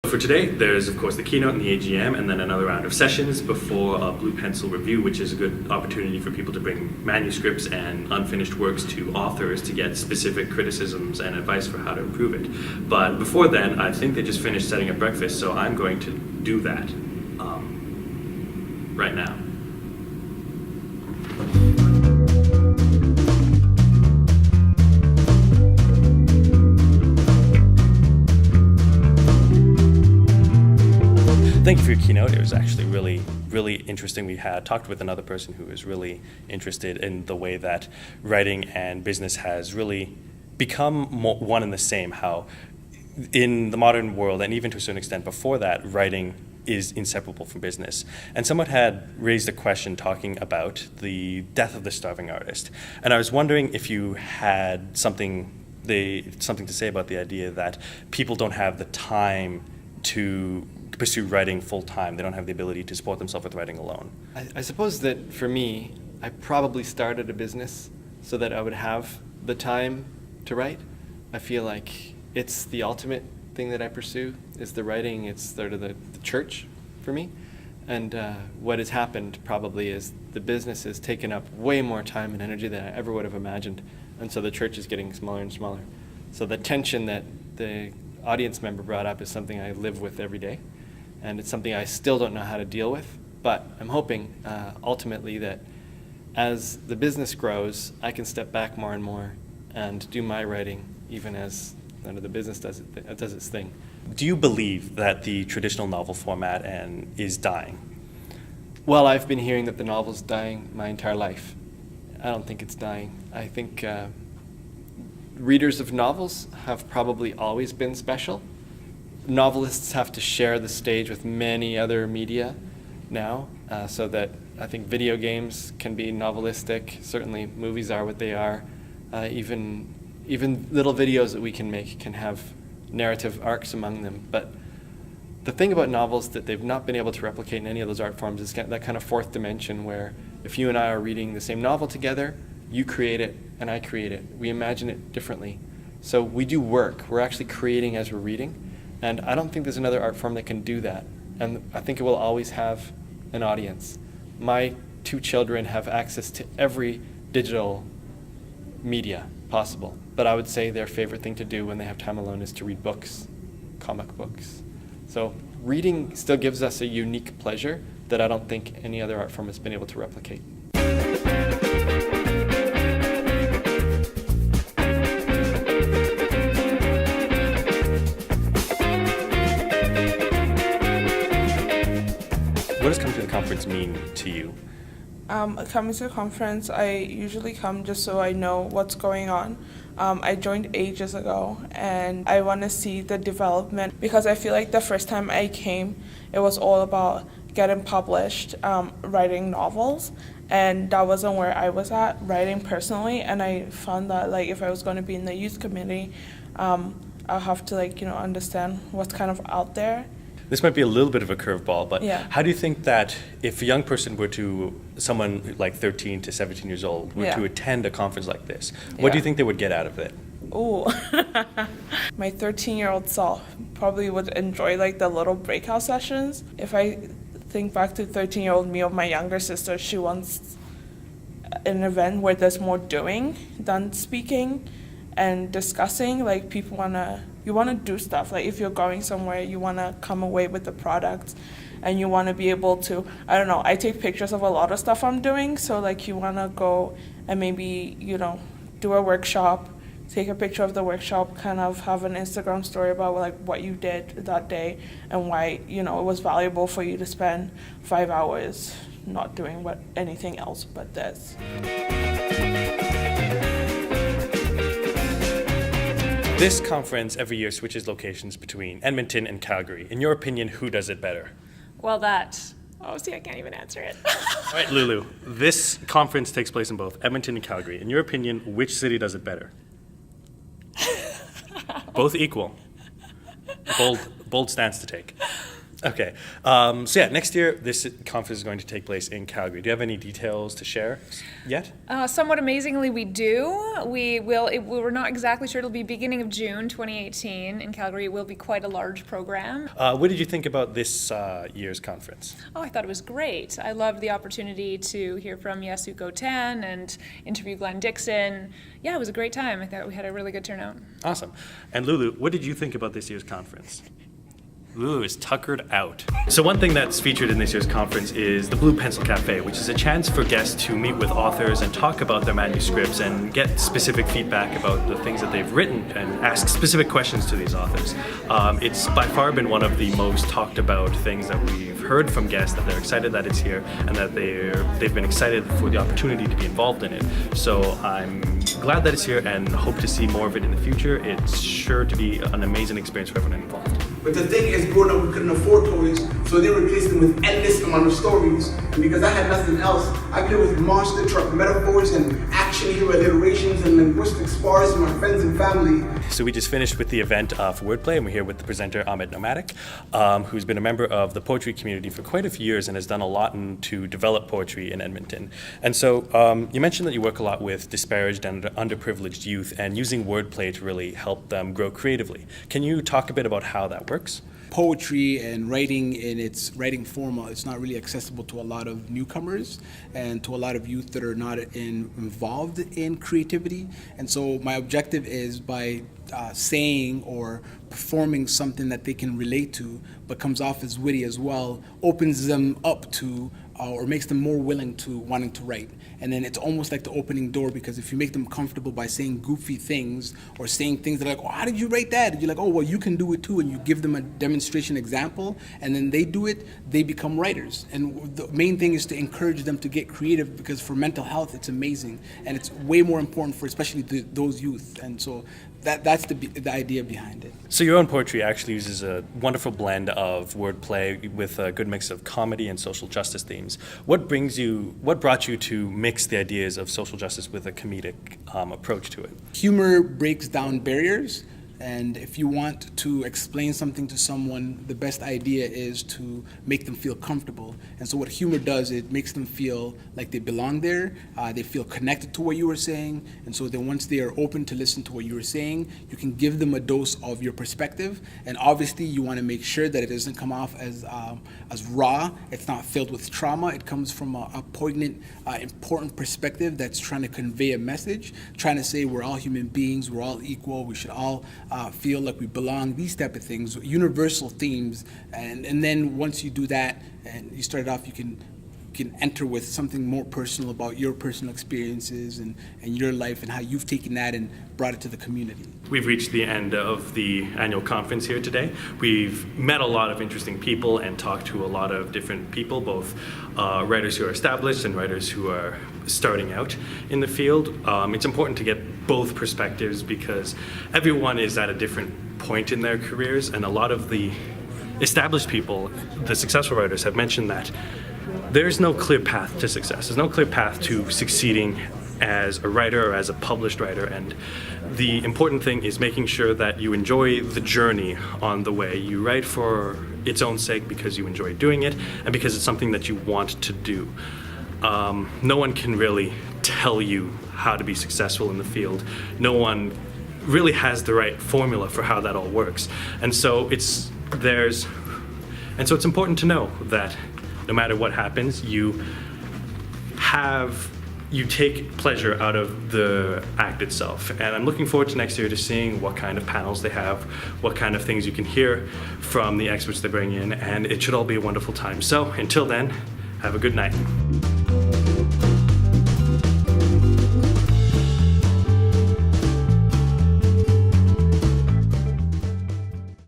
For today, there's of course the keynote and the AGM, and then another round of sessions before a blue pencil review, which is a good opportunity for people to bring manuscripts and unfinished works to authors to get specific criticisms and advice for how to improve it. But before then, I think they just finished setting up breakfast, so I'm going to do that right now. Thank you for your keynote. It was actually really interesting. We had talked with another person who was really interested in the way that writing and business has really become one and the same, how in the modern world, and even to a certain extent before that, writing is inseparable from business. And someone had raised a question talking about the death of the starving artist. And I was wondering if you had something to say about the idea that people don't have the time to pursue writing full time. They don't have the ability to support themselves with writing alone. I suppose that for me, I probably started a business so that I would have the time to write. I feel like it's the ultimate thing that I pursue, is the writing. It's sort of the church for me. And what has happened probably is the business has taken up way more time and energy than I ever would have imagined. And so the church is getting smaller and smaller. So the tension that the audience member brought up is something I live with every day. And it's something I still don't know how to deal with, but I'm hoping ultimately that as the business grows, I can step back more and more and do my writing, even as the business does its thing. Do you believe that the traditional novel format is dying? Well, I've been hearing that the novel's dying my entire life. I don't think it's dying. I think readers of novels have probably always been special. Novelists have to share the stage with many other media now, so that I think video games can be novelistic. Certainly movies are what they are. Even little videos that we can make can have narrative arcs among them. But the thing about novels that they've not been able to replicate in any of those art forms is that kind of fourth dimension where if you and I are reading the same novel together, you create it and I create it. We imagine it differently. So we do work. We're actually creating as we're reading. And I don't think there's another art form that can do that. And I think it will always have an audience. My two children have access to every digital media possible. But I would say their favorite thing to do when they have time alone is to read books, comic books. So reading still gives us a unique pleasure that I don't think any other art form has been able to replicate. What does coming to the conference mean to you? Coming to the conference, I usually come just so I know what's going on. I joined ages ago and I want to see the development because I feel like the first time I came, it was all about getting published, writing novels, and that wasn't where I was at writing personally. And I found that if I was going to be in the youth committee, I'll have to understand what's kind of out there. This might be a little bit of a curveball, but yeah. How do you think that if a young person someone like 13 to 17 years old, were to attend a conference like this, what do you think they would get out of it? Ooh, my 13-year-old self probably would enjoy the little breakout sessions. If I think back to 13-year-old me of my younger sister, she wants an event where there's more doing than speaking and discussing. You want to do stuff. If you're going somewhere, you want to come away with the product and you want to be able to, I take pictures of a lot of stuff I'm doing. So you want to go and maybe, do a workshop, take a picture of the workshop, kind of have an Instagram story about what you did that day and why, it was valuable for you to spend 5 hours not doing anything else but this. This conference every year switches locations between Edmonton and Calgary. In your opinion, who does it better? Well, I can't even answer it. All right, Lulu, this conference takes place in both Edmonton and Calgary. In your opinion, which city does it better? Both equal. Bold stance to take. Okay. So yeah, next year this conference is going to take place in Calgary. Do you have any details to share yet? Somewhat amazingly, we do. We're not exactly sure. It'll be beginning of June 2018 in Calgary. It will be quite a large program. What did you think about this year's conference? Oh, I thought it was great. I loved the opportunity to hear from Yasuko Tan and interview Glenn Dixon. Yeah, it was a great time. I thought we had a really good turnout. Awesome. And Lulu, what did you think about this year's conference? Lulu is tuckered out. So one thing that's featured in this year's conference is the Blue Pencil Cafe, which is a chance for guests to meet with authors and talk about their manuscripts and get specific feedback about the things that they've written and ask specific questions to these authors. It's by far been one of the most talked about things that we've heard from guests, that they're excited that it's here and that they've been excited for the opportunity to be involved in it. So I'm glad that it's here and hope to see more of it in the future. It's sure to be an amazing experience for everyone involved. But the thing is, growing up, we couldn't afford toys, so they replaced them with endless amount of stories. And because I had nothing else, I played with monster truck metaphors and action hero alliterations and linguistic spars with my friends and family. So we just finished with the event for Wordplay, and we're here with the presenter Ahmed Knowmadic, who's been a member of the poetry community for quite a few years and has done a lot to develop poetry in Edmonton. And so you mentioned that you work a lot with disparaged and underprivileged youth and using wordplay to really help them grow creatively. Can you talk a bit about how that works? Poetry and writing in its writing form, it's not really accessible to a lot of newcomers and to a lot of youth that are not involved in creativity. And so my objective is by saying or performing something that they can relate to but comes off as witty as well, opens them up to or makes them more willing to wanting to write. And then it's almost like the opening door, because if you make them comfortable by saying goofy things or saying things that are like, oh, how did you write that? And you're like, oh, well, you can do it too. And you give them a demonstration example and then they do it, they become writers. And the main thing is to encourage them to get creative, because for mental health, it's amazing. And it's way more important for especially those youth. And so that's the idea behind it. So your own poetry actually uses a wonderful blend of wordplay with a good mix of comedy and social justice themes. What brought you to mix the ideas of social justice with a comedic approach to it? Humor breaks down barriers. And if you want to explain something to someone, the best idea is to make them feel comfortable. And so what humor does, it makes them feel like they belong there, they feel connected to what you were saying, and so then once they are open to listen to what you were saying, you can give them a dose of your perspective. And obviously you want to make sure that it doesn't come off as raw, it's not filled with trauma, it comes from a poignant, important perspective that's trying to convey a message, trying to say we're all human beings, we're all equal, we should all feel like we belong, these type of things, universal themes. And then once you do that and you start it off, you can enter with something more personal about your personal experiences and your life and how you've taken that and brought it to the community. We've reached the end of the annual conference here today. We've met a lot of interesting people and talked to a lot of different people, both writers who are established and writers who are starting out in the field. It's important to get both perspectives because everyone is at a different point in their careers, and a lot of the established people, the successful writers, have mentioned that there's no clear path to success. There's no clear path to succeeding as a writer or as a published writer, and the important thing is making sure that you enjoy the journey on the way. You write for its own sake because you enjoy doing it and because it's something that you want to do. No one can really tell you how to be successful in the field. No one really has the right formula for how that all works. And so it's important to know that no matter what happens, you take pleasure out of the act itself. And I'm looking forward to next year to seeing what kind of panels they have, what kind of things you can hear from the experts they bring in, and it should all be a wonderful time. So until then, have a good night.